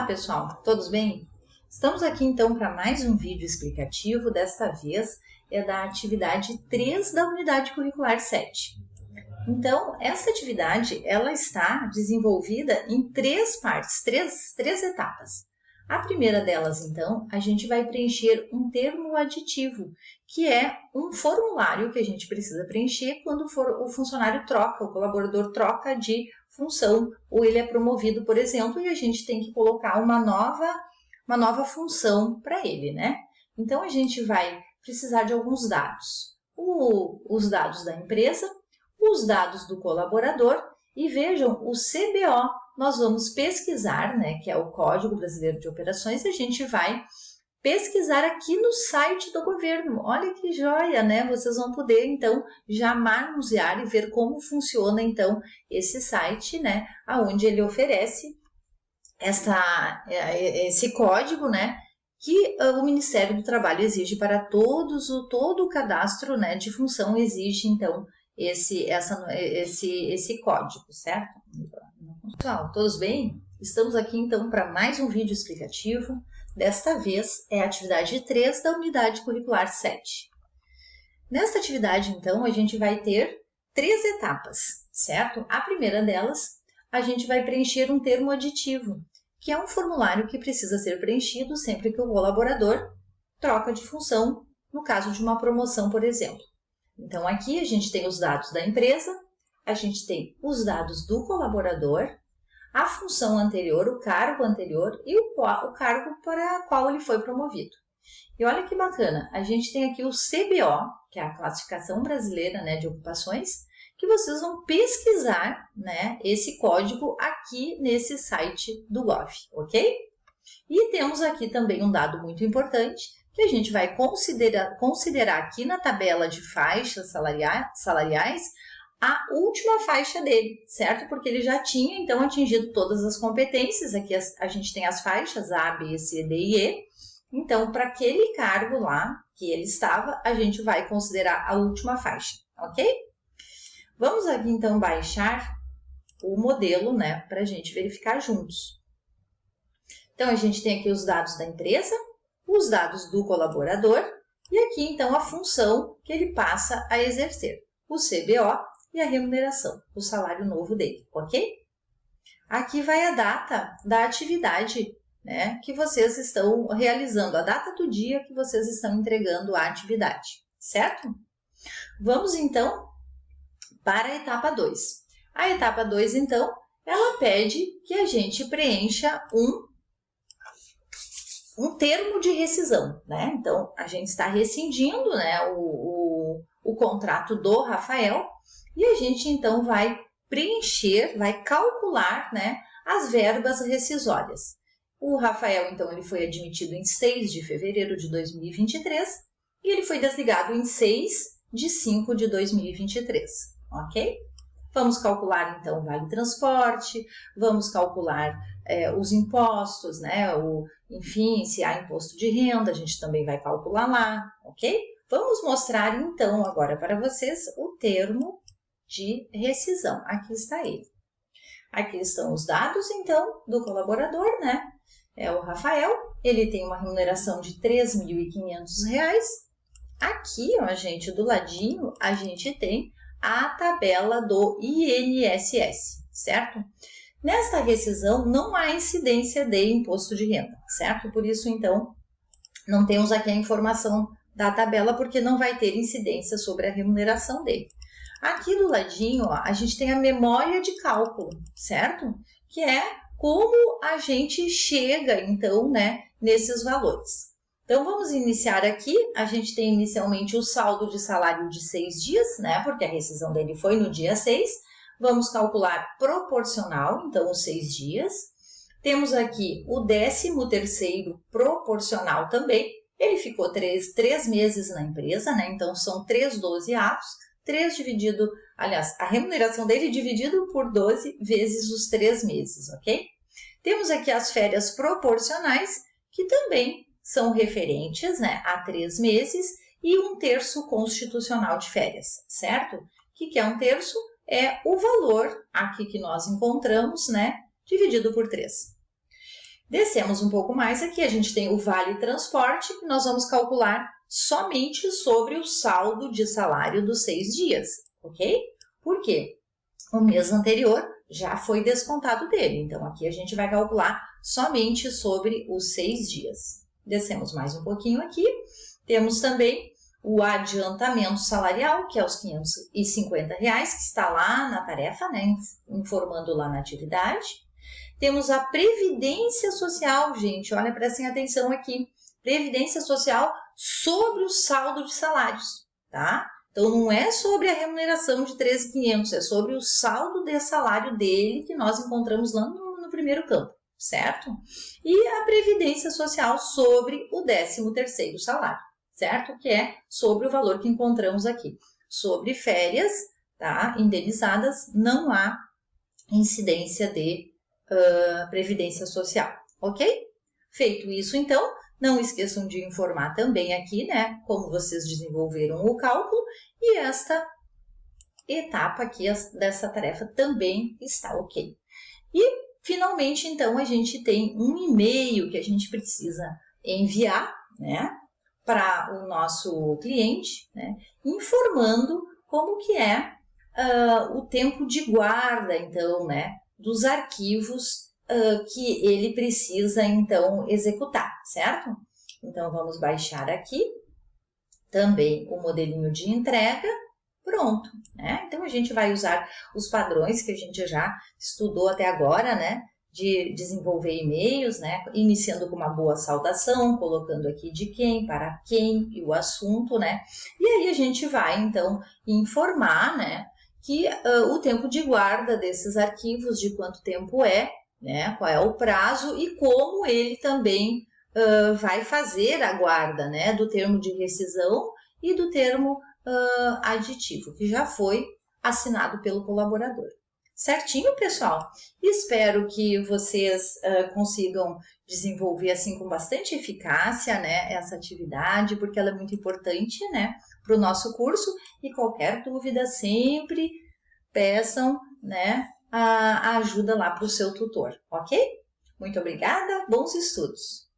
Olá pessoal, todos bem? Estamos aqui então para mais um vídeo explicativo, desta vez é da atividade 3 da unidade curricular 7. Então, essa atividade ela está desenvolvida em três partes, três etapas. A primeira delas, então, a gente vai preencher um termo aditivo, que é um formulário que a gente precisa preencher quando o funcionário troca, o colaborador troca de função, ou ele é promovido, por exemplo, e a gente tem que colocar uma nova função para ele, né? Então, a gente vai precisar de alguns dados. Os dados da empresa, os dados do colaborador e vejam o CBO. Nós vamos pesquisar, né, que é o Código Brasileiro de Operações, e a gente vai pesquisar aqui no site do governo. Olha que joia, né? Vocês vão poder, então, já manusear e ver como funciona, então, esse site, né, aonde ele oferece esse código, né, que o Ministério do Trabalho exige para todo o cadastro, né, de função exige, então, esse código, certo? Pessoal, todos bem? Estamos aqui então para mais um vídeo explicativo. Desta vez é a atividade 3 da unidade curricular 7. Nesta atividade, então, a gente vai ter 3 etapas, certo? A primeira delas, a gente vai preencher um termo aditivo, que é um formulário que precisa ser preenchido sempre que o colaborador troca de função, no caso de uma promoção, por exemplo. Então, aqui a gente tem os dados da empresa, a gente tem os dados do colaborador, a função anterior, o cargo anterior e o cargo para o qual ele foi promovido. E olha que bacana, a gente tem aqui o CBO, que é a Classificação Brasileira, né, de Ocupações, que vocês vão pesquisar, né, esse código aqui nesse site do Gov, ok? E temos aqui também um dado muito importante, que a gente vai considerar aqui na tabela de faixas salariais a última faixa dele, certo? Porque ele já tinha, então, atingido todas as competências. Aqui a gente tem as faixas A, B, C, D e E. Então, para aquele cargo lá que ele estava, a gente vai considerar a última faixa, ok? Vamos aqui, então, baixar o modelo, né, para a gente verificar juntos. Então, a gente tem aqui os dados da empresa, os dados do colaborador e aqui, então, a função que ele passa a exercer, o CBO e a remuneração, o salário novo dele, ok? Aqui vai a data da atividade, né, que vocês estão realizando, a data do dia que vocês estão entregando a atividade, certo? Vamos, então, para a etapa 2. A etapa 2, então, ela pede que a gente preencha um termo de rescisão, né? Então, a gente está rescindindo, né, o contrato do Rafael e a gente, então, vai preencher, vai calcular, né, as verbas rescisórias. O Rafael, então, ele foi admitido em 6 de fevereiro de 2023 e ele foi desligado em 6 de 5 de 2023, ok? Vamos calcular, então, o vale transporte, vamos calcular os impostos, né? Enfim, se há imposto de renda, a gente também vai calcular lá, ok? Vamos mostrar, então, agora para vocês o termo de rescisão. Aqui está ele. Aqui estão os dados, então, do colaborador, né? É o Rafael, ele tem uma remuneração de R$ 3.500. Aqui, ó, gente, do ladinho, a gente tem a tabela do INSS, certo? Nesta rescisão não há incidência de imposto de renda, certo? Por isso, então, não temos aqui a informação da tabela, porque não vai ter incidência sobre a remuneração dele. Aqui do ladinho, ó, a gente tem a memória de cálculo, certo? Que é como a gente chega, então, né, nesses valores. Então, vamos iniciar aqui. A gente tem inicialmente o saldo de salário de 6 dias, né? Porque a rescisão dele foi no dia 6. Vamos calcular proporcional, então, os 6 dias. Temos aqui o 13º proporcional também. Ele ficou 3 meses na empresa, né? Então, são 3 dozeavos. 3 dividido, aliás, a remuneração dele dividido por 12 vezes os 3 meses, ok? Temos aqui as férias proporcionais, que também são referentes, né, a 3 meses e 1/3 constitucional de férias, certo? O que é 1/3? É o valor aqui que nós encontramos, né, dividido por 3. Descemos um pouco mais aqui, a gente tem o vale transporte, que nós vamos calcular somente sobre o saldo de salário dos 6 dias, ok? Por quê? O mês anterior já foi descontado dele, então aqui a gente vai calcular somente sobre os 6 dias. Descemos mais um pouquinho aqui, temos também o adiantamento salarial, que é os R$550, que está lá na tarefa, né, informando lá na atividade. Temos a Previdência Social, gente, olha, prestem atenção aqui. Previdência Social sobre o saldo de salários, tá? Então, não é sobre a remuneração de 13.500, é sobre o saldo de salário dele que nós encontramos lá no primeiro campo, certo? E a Previdência Social sobre o 13º salário, certo? Que é sobre o valor que encontramos aqui. Sobre férias, tá? Indenizadas, não há incidência de Previdência Social, ok? Feito isso, então, não esqueçam de informar também aqui, né, como vocês desenvolveram o cálculo, e esta etapa aqui dessa tarefa também está ok. E, finalmente, então, a gente tem um e-mail que a gente precisa enviar, né, para o nosso cliente, né, informando como que é o tempo de guarda, então, né, dos arquivos que ele precisa, então, executar, certo? Então, vamos baixar aqui também o modelinho de entrega, pronto, né? Então, a gente vai usar os padrões que a gente já estudou até agora, né? De desenvolver e-mails, né? Iniciando com uma boa saudação, colocando aqui de quem, para quem e o assunto, né? E aí a gente vai, então, informar, né? Que o tempo de guarda desses arquivos, de quanto tempo é, né? Qual é o prazo e como ele também vai fazer a guarda, né? Do termo de rescisão e do termo aditivo, que já foi assinado pelo colaborador. Certinho, pessoal? Espero que vocês consigam desenvolver assim com bastante eficácia, né, essa atividade, porque ela é muito importante, né, para o nosso curso. E qualquer dúvida sempre peçam, né, a ajuda lá para o seu tutor, ok? Muito obrigada, bons estudos!